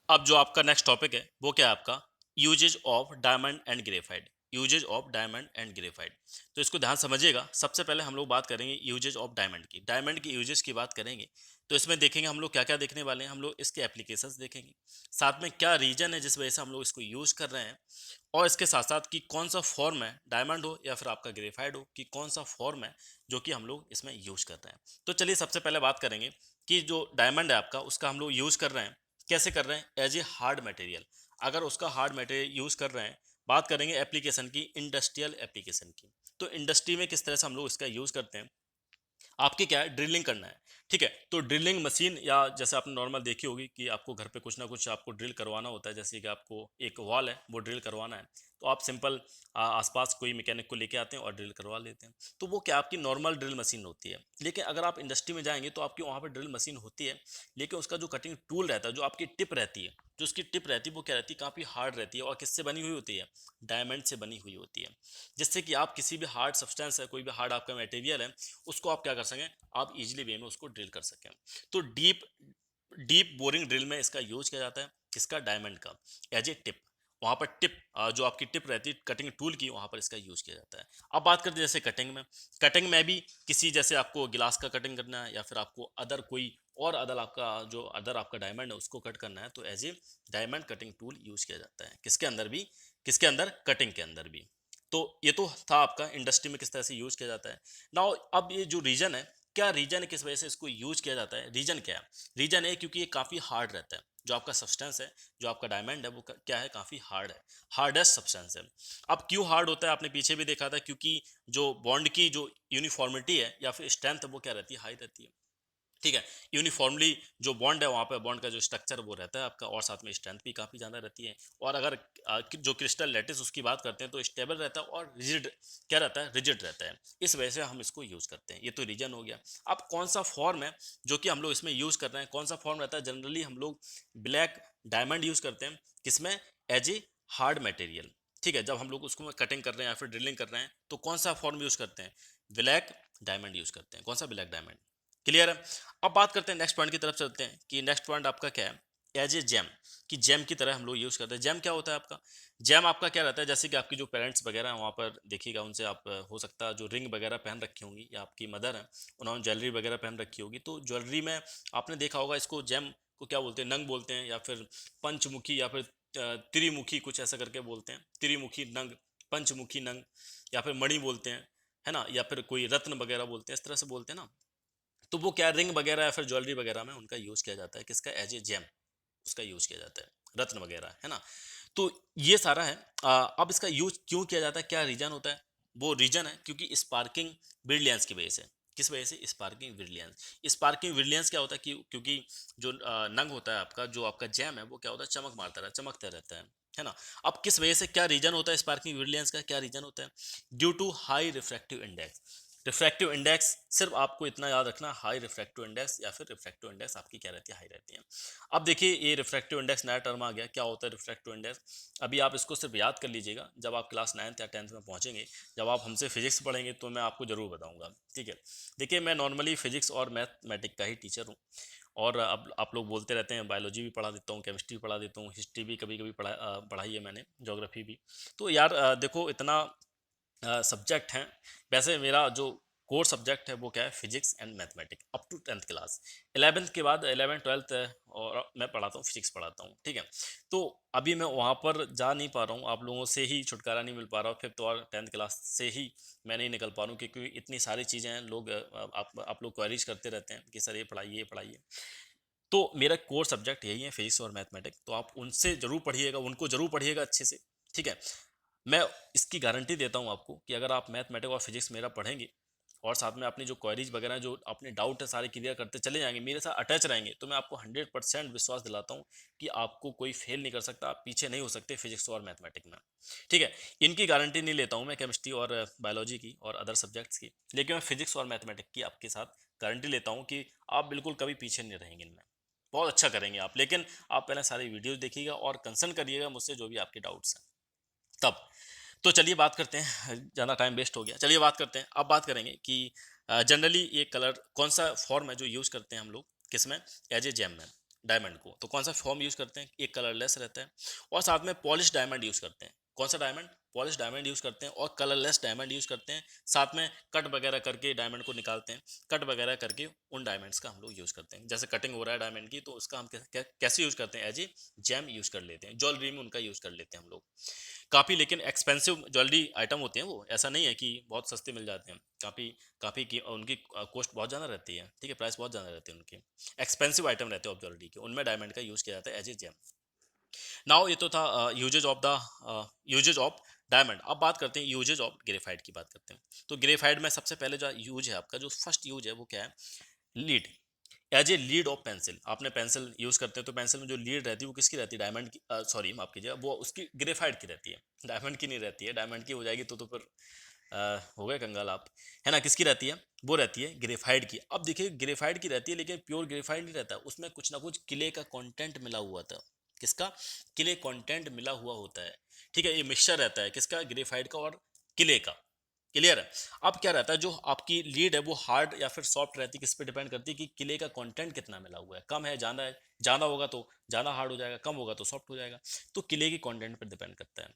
अब जो आपका नेक्स्ट टॉपिक है वो क्या है आपका, uses of diamond and graphite. Uses of diamond and graphite, तो इसको ध्यान समझिएगा। सबसे पहले हम लोग बात करेंगे यूजेज ऑफ डायमंड की, डायमंड की यूजेज की बात करेंगे। तो इसमें देखेंगे हम लोग क्या क्या देखने वाले हैं, हम लोग इसके एप्लीकेशंस देखेंगे, साथ में क्या रीजन है जिस वजह से हम लोग इसको यूज कर रहे हैं, और इसके साथ साथ कि कौन सा फॉर्म है, डायमंड हो या फिर आपका ग्रेफाइट हो, कि कौन सा फॉर्म है जो कि हम लोग इसमें यूज कर रहे हैं। तो चलिए सबसे पहले बात करेंगे कि जो डायमंड है आपका, उसका हम लोग यूज कर रहे हैं, कैसे कर रहे हैं, एज ए हार्ड मटेरियल। अगर उसका हार्ड मटेरियल यूज कर रहे हैं, बात करेंगे एप्लीकेशन की, इंडस्ट्रियल एप्लीकेशन की। तो इंडस्ट्री में किस तरह से हम लोग इसका यूज करते हैं, आपकी क्या है, ड्रिलिंग करना है, ठीक है। तो ड्रिलिंग मशीन, या जैसे आपने नॉर्मल देखी होगी कि आपको घर पे कुछ ना कुछ आपको ड्रिल करवाना होता है, जैसे कि आपको एक वॉल है वो ड्रिल करवाना है, तो आप सिंपल आसपास कोई मैकेनिक को लेके आते हैं और ड्रिल करवा लेते हैं। तो वो क्या आपकी नॉर्मल ड्रिल मशीन होती है। लेकिन अगर आप इंडस्ट्री में जाएंगे तो आपकी वहाँ पर ड्रिल मशीन होती है, लेकिन उसका जो कटिंग टूल रहता है, जो आपकी टिप रहती है, जो उसकी टिप रहती है वो क्या रहती है, काफ़ी हार्ड रहती है, और किससे बनी हुई होती है, डायमंड से बनी हुई होती है। जिससे कि आप किसी भी हार्ड सब्सटेंस है, कोई भी हार्ड आपका मटेरियल है, उसको आप क्या कर सकें, आप इजीली वे में उसको ड्रिल कर सकें। तो डीप डीप बोरिंग ड्रिल में इसका यूज किया जाता है, किसका, डायमंड का, एज ए टिप। वहाँ पर टिप, जो आपकी टिप रहती है कटिंग टूल की, वहाँ पर इसका यूज किया जाता है। अब बात करते हैं जैसे कटिंग में, कटिंग में भी किसी, जैसे आपको गिलास का कटिंग करना है, या फिर आपको अदर कोई और अदर आपका जो अदर आपका डायमंड है उसको कट करना है, तो as a diamond cutting tool use किया जाता है, किसके अंदर भी, किसके अंदर, कटिंग के अंदर भी। तो ये तो था आपका इंडस्ट्री में किस तरह से यूज किया जाता है। नाउ अब ये जो रीजन है, क्या रीजन है, किस वजह से इसको यूज किया जाता है, रीजन क्या है, रीजन है क्योंकि ये काफी हार्ड रहता है। जो आपका सब्सटेंस है, जो आपका डायमंड है, वो क्या है, काफी हार्ड है, हार्डेस्ट सब्सटेंस है। अब क्यों हार्ड होता है, आपने पीछे भी देखा था, क्योंकि जो बॉन्ड की जो यूनिफॉर्मिटी है या फिर स्ट्रेंथ है, वो क्या रहती है, हाई रहती है, ठीक है। यूनिफॉर्मली जो बॉन्ड है, वहाँ पे बॉन्ड का जो स्ट्रक्चर वो रहता है आपका, और साथ में स्ट्रेंथ भी काफ़ी ज़्यादा रहती है। और अगर जो क्रिस्टल लैटिस उसकी बात करते हैं, तो स्टेबल रहता है और रिजिड, क्या रहता है, रिजिड रहता है। इस वजह से हम इसको यूज़ करते हैं। ये तो रीजन हो गया। अब कौन सा फॉर्म है जो कि हम लोग इसमें यूज़ कर रहे हैं, कौन सा फॉर्म रहता है, जनरली हम लोग ब्लैक डायमंड यूज़ करते हैं, किसमें, एज ए हार्ड मटेरियल, ठीक है। जब हम लोग उसको कटिंग कर रहे हैं या फिर ड्रिलिंग कर रहे हैं, तो कौन सा फॉर्म यूज़ करते हैं, ब्लैक डायमंड यूज़ करते हैं। कौन सा, ब्लैक डायमंड। क्लियर है। अब बात करते हैं नेक्स्ट पॉइंट की तरफ चलते हैं, कि नेक्स्ट पॉइंट आपका क्या है, एज ए जेम, कि जेम की तरह हम लोग यूज करते हैं। जेम क्या होता है आपका, जेम आपका क्या रहता है, जैसे कि आपकी जो पेरेंट्स वगैरह हैं वहाँ पर देखिएगा, उनसे आप हो सकता है जो रिंग वगैरह पहन रखी होंगी, या आपकी मदर हैं उन्होंने ज्वेलरी वगैरह पहन रखी होगी, तो ज्वेलरी में आपने देखा होगा, इसको जेम को क्या बोलते हैं, नंग बोलते हैं, या फिर पंचमुखी, या फिर त्रिमुखी, कुछ ऐसा करके बोलते हैं, त्रिमुखी नंग, पंचमुखी नंग, या फिर मणि बोलते हैं, है ना, या फिर कोई रत्न वगैरह बोलते हैं, इस तरह से बोलते हैं ना। तो वो क्या, रिंग वगैरह या फिर ज्वेलरी वगैरह में उनका यूज किया जाता है, किसका, एज ए जेम, उसका यूज किया जाता है, रत्न वगैरह, है ना। तो ये सारा है। अब इसका यूज क्यों किया जाता है, क्या रीजन होता है, वो रीजन है क्योंकि स्पार्किंग ब्रिलियंस की वजह से। किस वजह से, स्पार्किंग ब्रिलियंस। स्पार्किंग ब्रिलियंस क्या होता है, कि क्योंकि जो नंग होता है आपका, जो आपका जैम है, वो क्या होता है, चमक मारता रहता है, चमकता रहता है ना। अब किस वजह से, क्या रीजन होता है स्पार्किंग ब्रिलियंस का, क्या रीजन होता है, due to high refractive index. Refractive index, सिर्फ आपको इतना याद रखना, हाई रिफ्रैक्टिव इंडेक्स या फिर रिफ्रैक्टिव इंडेक्स आपकी क्या रहती है, हाई रहती है। अब देखिए, ये रिफ्रैक्टिव इंडेक्स नया टर्म आ गया, क्या होता है रिफ्रैक्टिव इंडेक्स। अभी आप इसको सिर्फ याद कर लीजिएगा, जब आप क्लास 9th या 10th में पहुंचेंगे, जब आप हमसे फिजिक्स पढ़ेंगे, तो मैं आपको जरूर बताऊंगा, ठीक है। देखिए, मैं नॉर्मली फिजिक्स और मैथमेटिक का ही टीचर हूँ, और अब आप लोग बोलते रहते हैं, बायोलॉजी भी पढ़ा देता हूँ, केमिस्ट्री भी पढ़ा देता हूँ, हिस्ट्री भी कभी कभी पढ़ाई है मैंने, ज्योग्राफी भी। तो यार देखो, इतना सब्जेक्ट हैं। वैसे मेरा जो कोर सब्जेक्ट है वो क्या है, physics and mathematics, up to 10th class. 11th के बाद 11 12th और मैं पढ़ाता हूँ, फिजिक्स पढ़ाता हूँ, ठीक है। तो अभी मैं वहाँ पर जा नहीं पा रहा हूँ, आप लोगों से ही छुटकारा नहीं मिल पा रहा, 5th और 10th क्लास से ही मैं नहीं निकल पा रहा हूँ, क्योंकि इतनी सारी चीज़ें हैं, लोग आप लोग क्वेरीज करते रहते हैं कि सर ये पढ़ाइए, ये पढ़ाइए। तो मेरा कोर सब्जेक्ट यही है, फिजिक्स और मैथमेटिक्स। तो आप उनसे जरूर पढ़िएगा, उनको जरूर पढ़िएगा अच्छे से, ठीक है। मैं इसकी गारंटी देता हूँ आपको, कि अगर आप मैथमेटिक्स और फिजिक्स मेरा पढ़ेंगे, और साथ में अपनी जो क्वेरीज वगैरह, जो अपने डाउट है, सारे क्लियर करते चले जाएंगे, मेरे साथ अटैच रहेंगे, तो मैं आपको 100% विश्वास दिलाता हूँ कि आपको कोई फेल नहीं कर सकता, आप पीछे नहीं हो सकते फिजिक्स और मैथमेटिक्स में, ठीक है। इनकी गारंटी नहीं लेता हूँ मैं केमिस्ट्री और बायोलॉजी की और अदर सब्जेक्ट्स की, लेकिन मैं फिजिक्स और मैथमेटिक्स की आपके साथ गारंटी लेता हूँ कि आप बिल्कुल कभी पीछे नहीं रहेंगे इनमें, बहुत अच्छा करेंगे आप। लेकिन आप पहले सारी वीडियोस देखिएगा और कंसर्न करिएगा मुझसे जो भी आपके डाउट्स हैं, तब। तो चलिए बात करते हैं, ज़्यादा टाइम वेस्ट हो गया, चलिए बात करते हैं। अब बात करेंगे कि जनरली ये कलर कौन सा फॉर्म है जो यूज़ करते हैं हम लोग, किस में, एज ए जेम में। डायमंड को, तो कौन सा फॉर्म यूज करते हैं, एक कलरलेस रहता है, और साथ में पॉलिश डायमंड यूज करते हैं। कौन सा डायमंड, पॉलिश डायमंड यूज करते हैं, और कलरलेस डायमंड यूज करते हैं। साथ में कट वगैरह करके डायमंड को निकालते हैं, कट वगैरह करके उन डायमंड्स का हम लोग यूज करते हैं। जैसे कटिंग हो रहा है डायमंड की, तो उसका हम कैसे यूज करते हैं, एज ए जेम यूज कर लेते हैं, ज्वेलरी में उनका यूज कर लेते हैं हम लोग। काफ़ी लेकिन एक्सपेंसिव ज्वेलरी आइटम होते हैं वो, ऐसा नहीं है कि बहुत सस्ते मिल जाते हैं, काफ़ी काफ़ी की उनकी कॉस्ट बहुत ज़्यादा रहती है, ठीक है, प्राइस बहुत ज़्यादा रहती है उनकी, एक्सपेंसिव आइटम रहते हैं ऑफ ज्वेलरी के, उनमें डायमंड का यूज़ किया जाता है एज ए जेम। नाउ ये तो था यूजेज ऑफ डायमंड। अब बात करते हैं यूजेज ऑफ ग्रेफाइट की बात करते हैं। तो ग्रेफाइट में सबसे पहले जो यूज है आपका, जो फर्स्ट यूज है वो क्या है, lead, as a lead of pencil. आपने पेंसिल यूज करते हैं तो पेंसिल में जो लीड रहती है वो किसकी रहती है, डायमंड की, सॉरी माफ कीजिए, वो उसकी ग्रेफाइट की रहती है, डायमंड की नहीं रहती है। डायमंड की हो जाएगी तो फिर हो गए कंगाल आप, है ना। किसकी रहती है, वो रहती है ग्रेफाइट की। अब देखिए ग्रेफाइट की रहती है, लेकिन प्योर ग्रेफाइट नहीं रहता, उसमें कुछ ना कुछ किले का कंटेंट मिला हुआ था। किसका, किले कंटेंट मिला हुआ होता है, ठीक है। ये मिक्सचर रहता है किसका, ग्रेफाइट का और किले का। क्लियर है। अब क्या रहता है, जो आपकी लीड है वो हार्ड या फिर सॉफ्ट रहती है, किस पे डिपेंड करती है कि किले का कंटेंट कितना मिला हुआ है, कम है ज़्यादा है, ज़्यादा होगा तो ज़्यादा हार्ड हो जाएगा, कम होगा तो सॉफ्ट हो जाएगा। तो किले की कंटेंट पर डिपेंड करता है।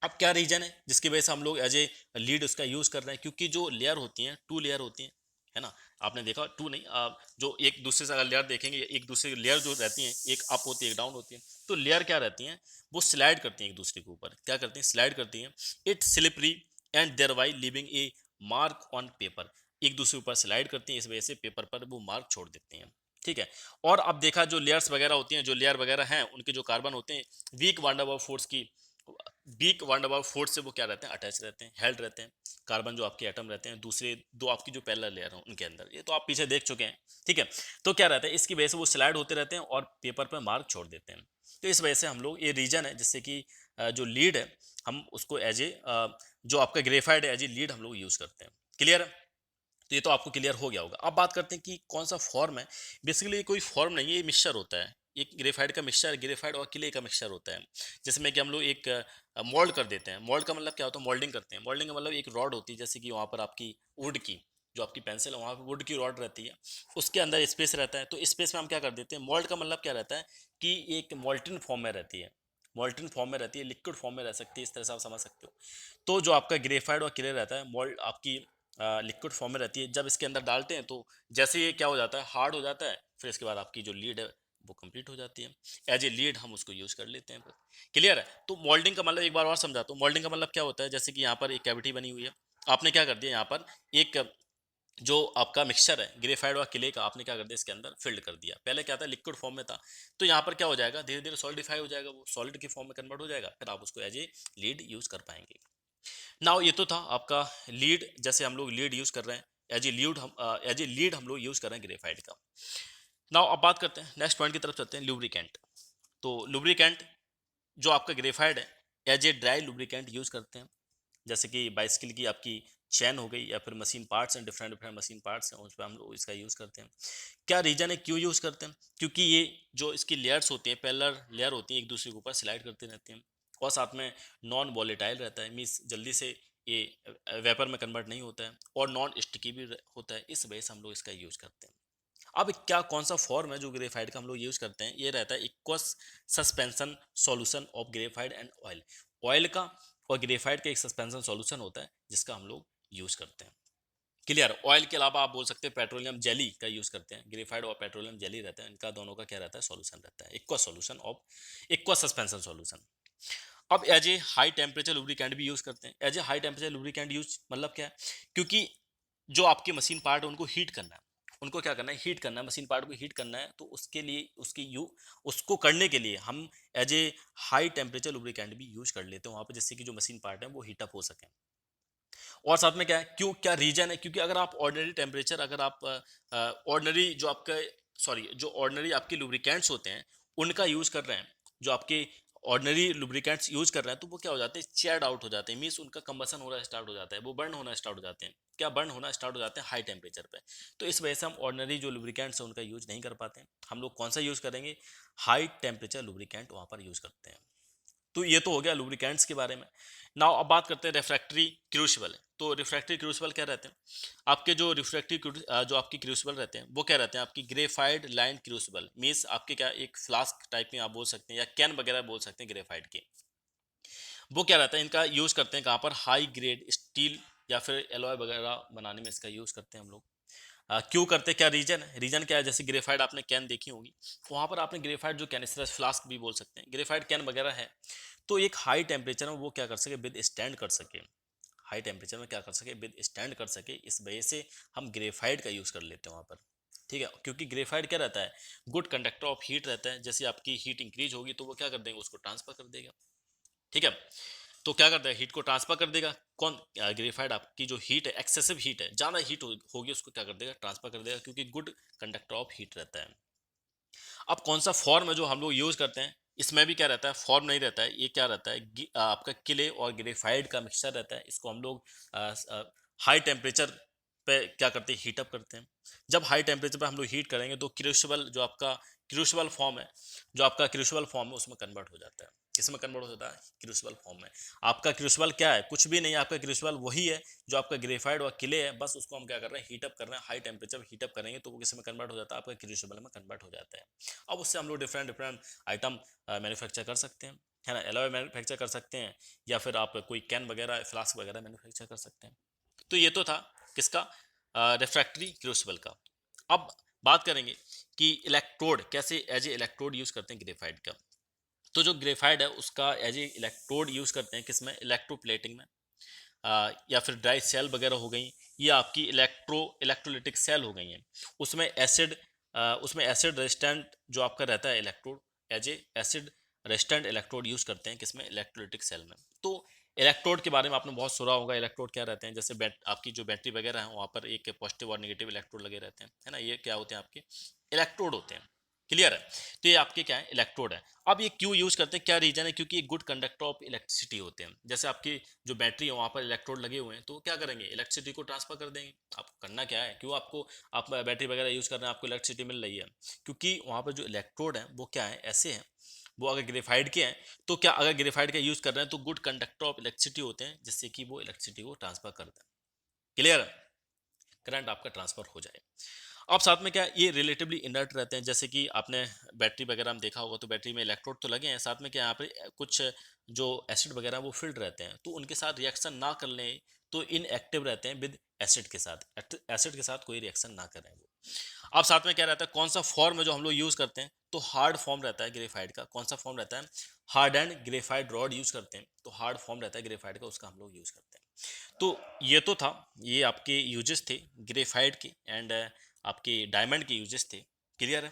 अब क्या रीजन है जिसकी वजह से हम लोग एज ए लीड उसका यूज कर रहे हैं, क्योंकि जो लेयर होती हैं, टू लेयर होती हैं, है ना। आपने देखा, टू नहीं, आप जो एक दूसरे से अगर लेयर देखेंगे, एक दूसरे की लेयर जो रहती हैं, एक अप होती है एक डाउन होती है, तो लेयर क्या रहती हैं, वो स्लाइड करती हैं एक दूसरे के ऊपर, क्या करती हैं, स्लाइड करती हैं। It slippery and there why living a mark on paper, एक दूसरे ऊपर स्लाइड करती हैं, इस वजह से पेपर पर वो मार्क छोड़ देती हैं, ठीक है। और अब देखा, जो लेयर्स वगैरह होती हैं, जो लेयर वगैरह हैं, उनके जो कार्बन होते हैं, वीक वांडरवाल फोर्स की, वीक वांडरवाल फोर्स से वो क्या रहते हैं, अटैच रहते हैं, हेल्ड रहते हैं। कार्बन जो आपके एटम रहते हैं दूसरे दो आपकी जो पैरेलल लेयर है उनके अंदर, ये तो आप पीछे देख चुके हैं, ठीक है। तो क्या रहता है, इसकी वजह से वो स्लाइड होते रहते हैं और पेपर पर मार्क छोड़ देते हैं। तो इस वजह से हम लोग, ये रीजन है जिससे कि जो लीड है, हम उसको एज ए जो आपका ग्रेफाइड है, एज ए लीड हम लोग यूज करते हैं। क्लियर है। तो ये तो आपको क्लियर हो गया होगा। अब बात करते हैं कि कौन सा फॉर्म है। बेसिकली ये कोई फॉर्म नहीं है, ये मिक्सचर होता है, एक ग्रेफाइड का मिक्सचर, ग्रेफाइड और क्ले का मिक्सचर होता है, जिसमें कि हम लोग एक मोल्ड कर देते हैं। मोल्ड का मतलब क्या होता है, मोल्डिंग करते हैं। मोल्डिंग का मतलब एक रॉड होती है, जैसे कि वहाँ पर आपकी वुड की, जो आपकी पेंसिल है वहाँ पर वुड की रॉड रहती है, उसके अंदर स्पेस रहता है, तो स्पेस में हम क्या कर देते हैं, मोल्ड का मतलब क्या रहता है कि एक मोल्टन फॉर्म में रहती है, मोल्टन फॉर्म में रहती है, लिक्विड फॉर्म में रह सकती है, इस तरह से आप समझ सकते हो। तो जो आपका ग्रेफाइड और क्ले रहता है, मोल्ड आपकी लिक्विड फॉर्म में रहती है, जब इसके अंदर डालते हैं तो जैसे ये क्या हो जाता है, हार्ड हो जाता है, फिर इसके बाद आपकी जो लीड है वो कंप्लीट हो जाती है, एज ए लीड हम उसको यूज कर लेते हैं। क्लियर है। तो मोल्डिंग का मतलब एक बार और समझाता हूँ, मोल्डिंग का मतलब क्या होता है, जैसे कि यहाँ पर एक कैविटी बनी हुई है, आपने क्या कर दिया, यहाँ पर एक जो आपका मिक्सचर है ग्रेफाइड और क्ले का, आपने क्या कर दिया, इसके अंदर फिल्ड कर दिया। पहले क्या था, लिक्विड फॉर्म में था, तो यहाँ पर क्या हो जाएगा, धीरे धीरे सॉलिडिफाई हो जाएगा, वो सॉलिड की फॉर्म में कन्वर्ट हो जाएगा, फिर आप उसको एज ए लीड यूज कर पाएंगे। नाउ ये तो था आपका लीड, जैसे हम लोग लीड यूज कर रहे हैं, एज ए लीड हम लोग यूज कर रहे हैं ग्रेफाइट का। नाउ अब बात करते हैं नेक्स्ट पॉइंट की तरफ चलते हैं, लुब्रिकेंट। तो लुब्रिकेंट जो आपका ग्रेफाइट है, as a dry lubricant use करते हैं, जैसे कि बाइसिकल की आपकी चैन हो गई, या फिर मशीन पार्ट्स हैं, डिफरेंट डिफरेंट मशीन पार्ट्स हैं, उस पर हम लोग इसका यूज़ करते हैं। क्या रीजन है क्यों यूज़ करते हैं, क्योंकि ये जो इसकी लेयर्स होती हैं, पैरेलल लेयर होती हैं, एक दूसरे के ऊपर स्लाइड करते रहते हैं, और साथ में नॉन वॉलेटाइल रहता है, मीन्स जल्दी से ये वेपर में कन्वर्ट नहीं होता है, और नॉन स्टिकी भी होता है, इस वजह से हम लोग इसका यूज़ करते हैं। अब क्या कौन सा फॉर्म है जो ग्रेफाइट का हम लोग यूज करते हैं, ये रहता है equals suspension solution of graphite and oil. Oil का और ग्रेफाइट का एक सस्पेंशन सॉल्यूशन होता है जिसका हम लोग यूज करते हैं। क्लियर। ऑयल के अलावा आप बोल सकते हैं पेट्रोलियम जेली का यूज करते हैं, ग्रेफाइट और पेट्रोलियम जेली रहता है, इनका दोनों का क्या रहता है, सॉल्यूशन रहता है, aqueous solution of aqueous suspension solution. अब as a high temperature lubricant भी यूज करते हैं। As a high temperature lubricant use मतलब क्या है, क्योंकि जो आपके मशीन पार्ट है उनको हीट करना है, उनको क्या करना है, हीट करना है, मशीन पार्ट को हीट करना है, तो उसके लिए उसको करने के लिए हम as a high temperature lubricant भी यूज कर लेते हैं वहाँ पे, जिससे कि जो मशीन पार्ट है वो हीटअप हो सके। और साथ में क्या है, क्यों, क्या रीजन है, क्योंकि अगर आप ऑर्डिनरी टेम्परेचर, अगर आप ऑर्डिनरी जो आपका, सॉरी, जो ऑर्डिनरी आपके लुब्रिकेंट्स होते हैं उनका यूज कर रहे हैं, जो आपके ऑर्डिनरी लुब्रिकेंट्स यूज कर रहे हैं, तो वो क्या हो जाते हैं, चेयर्ड आउट हो जाते हैं, मीन्स उनका कंबसन होना स्टार्ट हो जाता है, वो बर्न होना स्टार्ट हो जाते हैं। क्या बर्न होना स्टार्ट हो जाते हैं, हाई टेम्परेचर पे। तो इस वजह से हम ऑर्डिनरी जो लुब्रिकेंट्स हैं उनका यूज नहीं कर पाते हैं, हम लोग कौन सा यूज करेंगे, हाई टेम्परेचर लुब्रिकेंट वहाँ पर यूज करते हैं। तो ये तो हो गया लुब्रिकेंट्स के बारे में। नाउ अब बात करते हैं रिफ्रैक्टरी क्रूसिबल। तो रिफ्रैक्टरी क्रूसिबल क्या रहते हैं? आपके जो जो आपकी क्रूसिबल रहते हैं वो क्या रहते हैं? आपकी ग्रेफाइड लाइन क्रूसिबल मीन्स आपके क्या एक फ्लास्क टाइप में आप बोल सकते हैं या कैन वगैरह बोल सकते हैं ग्रेफाइड के। वो क्या रहता है, इनका यूज करते हैं कहाँ पर? हाई ग्रेड स्टील या फिर एलॉय वगैरह बनाने में इसका यूज करते हैं हम लोग। क्यों करते? क्या रीजन है? रीजन क्या है? जैसे ग्रेफाइड आपने कैन देखी होगी, वहां पर आपने ग्रेफाइड जो कैनिस्टरस फ्लास्क भी बोल सकते हैं, ग्रेफाइड कैन वगैरह है, तो एक हाई टेम्परेचर में वो क्या कर सके? विद स्टैंड कर सके। हाई टेम्परेचर में क्या कर सके? विद स्टैंड कर सके। इस वजह से हम ग्रेफाइड का यूज कर लेते हैं वहां पर। ठीक है, क्योंकि ग्रेफाइड क्या रहता है? गुड कंडक्टर ऑफ हीट रहता है। जैसे आपकी हीट इंक्रीज होगी तो वो क्या कर देंगे? उसको ट्रांसफर कर देगा। ठीक है, तो क्या करता है? हीट को ट्रांसफर कर देगा। कौन? ग्रेफाइड आपकी जो हीट है, एक्सेसिव हीट है, ज्यादा हीट होगी, उसको क्या कर देगा? ट्रांसफर कर देगा, क्योंकि गुड कंडक्टर ऑफ हीट रहता है। अब कौन सा फॉर्म है जो हम लोग यूज करते हैं? इसमें भी क्या रहता है? फॉर्म नहीं रहता है, ये क्या रहता है? आपका किले और ग्रेफाइड का मिक्सचर रहता है। इसको हम लोग हाई टेम्परेचर पे क्या करते हैं? हीटअप करते हैं। जब हाई टेम्परेचर पे हम लोग हीट करेंगे तो क्रूसिबल जो आपका क्रूसिबल फॉर्म है, जो आपका क्रूसिबल फॉर्म है, उसमें कन्वर्ट हो जाता है। किसमें कन्वर्ट हो जाता है? क्रूसिबल फॉर्म में। आपका क्रूसिबल क्या है? कुछ भी नहीं है। आपका क्रूसिबल वही है जो आपका ग्रेफाइड और किले है, बस उसको हम क्या कर रहे हैं? हीटअप कर रहे हैं। हाई टेम्परेचर पे हीटअप करेंगे तो वो किसमें कन्वर्ट हो जाता है? आपका क्रूसिबल में कन्वर्ट हो जाता है। अब उससे हम लोग डिफरेंट डिफरेंट आइटम मैन्युफैक्चर कर सकते हैं, है ना? एलॉय मैन्युफैक्चर कर सकते हैं, या फिर आप कोई कैन वगैरह फ्लास्क वगैरह मैन्युफैक्चर कर सकते हैं। तो ये तो था किसका? रिफ्रैक्टरी क्रूसिबल का। अब बात करेंगे कि इलेक्ट्रोड कैसे एज ए इलेक्ट्रोड यूज करते हैं ग्रेफाइट का। तो जो ग्रेफाइट है उसका एज ए इलेक्ट्रोड यूज करते हैं किसमें? इलेक्ट्रोप्लेटिंग में। या फिर ड्राई सेल वगैरह हो गई, या आपकी इलेक्ट्रोलिटिक सेल हो गई हैं। उसमें एसिड उसमें एसिड रेजिस्टेंट जो आपका रहता है electrode, as a acid resistant electrode use करते हैं किसमें? इलेक्ट्रोलिटिक सेल में। तो इलेक्ट्रोड के बारे में आपने बहुत सुना होगा। इलेक्ट्रोड क्या रहते हैं? जैसे आपकी जो बैटरी वगैरह है वहाँ पर एक पॉजिटिव और नेगेटिव इलेक्ट्रोड लगे रहते हैं, है ना? ये क्या होते हैं? आपके इलेक्ट्रोड होते हैं। क्लियर है? तो ये आपके क्या है? इलेक्ट्रोड है। अब ये क्यों यूज करते हैं? क्या रीजन है? क्योंकि ये गुड कंडक्टर ऑफ इलेक्ट्रिसिटी होते हैं। जैसे आपकी जो बैटरी है वहाँ पर इलेक्ट्रोड लगे हुए हैं, तो क्या करेंगे? इलेक्ट्रिसिटी को ट्रांसफर कर देंगे। आपको करना क्या है? क्यों आपको आप बैटरी वगैरह यूज कर रहे हैं, आपको इलेक्ट्रिसिटी मिल रही है? क्योंकि वहाँ पर जो इलेक्ट्रोड है वो क्या है? ऐसे हैं, वो अगर ग्रेफाइड के हैं तो क्या, अगर ग्रेफाइड का यूज कर रहे हैं तो गुड कंडक्टर ऑफ इलेक्ट्रिसिटी होते हैं, जिससे कि वो इलेक्ट्रिसिटी को ट्रांसफर कर दें। क्लियर? करंट आपका ट्रांसफर हो जाए। अब साथ में क्या, ये रिलेटिवली इनर्ट रहते हैं। जैसे कि आपने बैटरी वगैरह में देखा होगा, तो बैटरी में इलेक्ट्रोड तो लगे हैं, साथ में क्या यहाँ पे कुछ जो एसिड वगैरह वो फिल्ड रहते हैं, तो उनके साथ रिएक्शन ना कर लें तो इनएक्टिव रहते हैं विद एसिड के साथ। एसिड के साथ कोई रिएक्शन ना करें वो। अब साथ में क्या रहता है? कौन सा फॉर्म है जो हम लोग यूज करते हैं? तो हार्ड फॉर्म रहता है ग्रेफाइड का। कौन सा फॉर्म रहता है? Hard and graphite rod use करते हैं। तो हार्ड फॉर्म रहता है ग्रेफाइड का, उसका हम लोग यूज करते हैं। तो ये तो था, ये आपके यूजेस थे ग्रेफाइट के एंड आपके डायमंड के यूजेस थे। क्लियर है?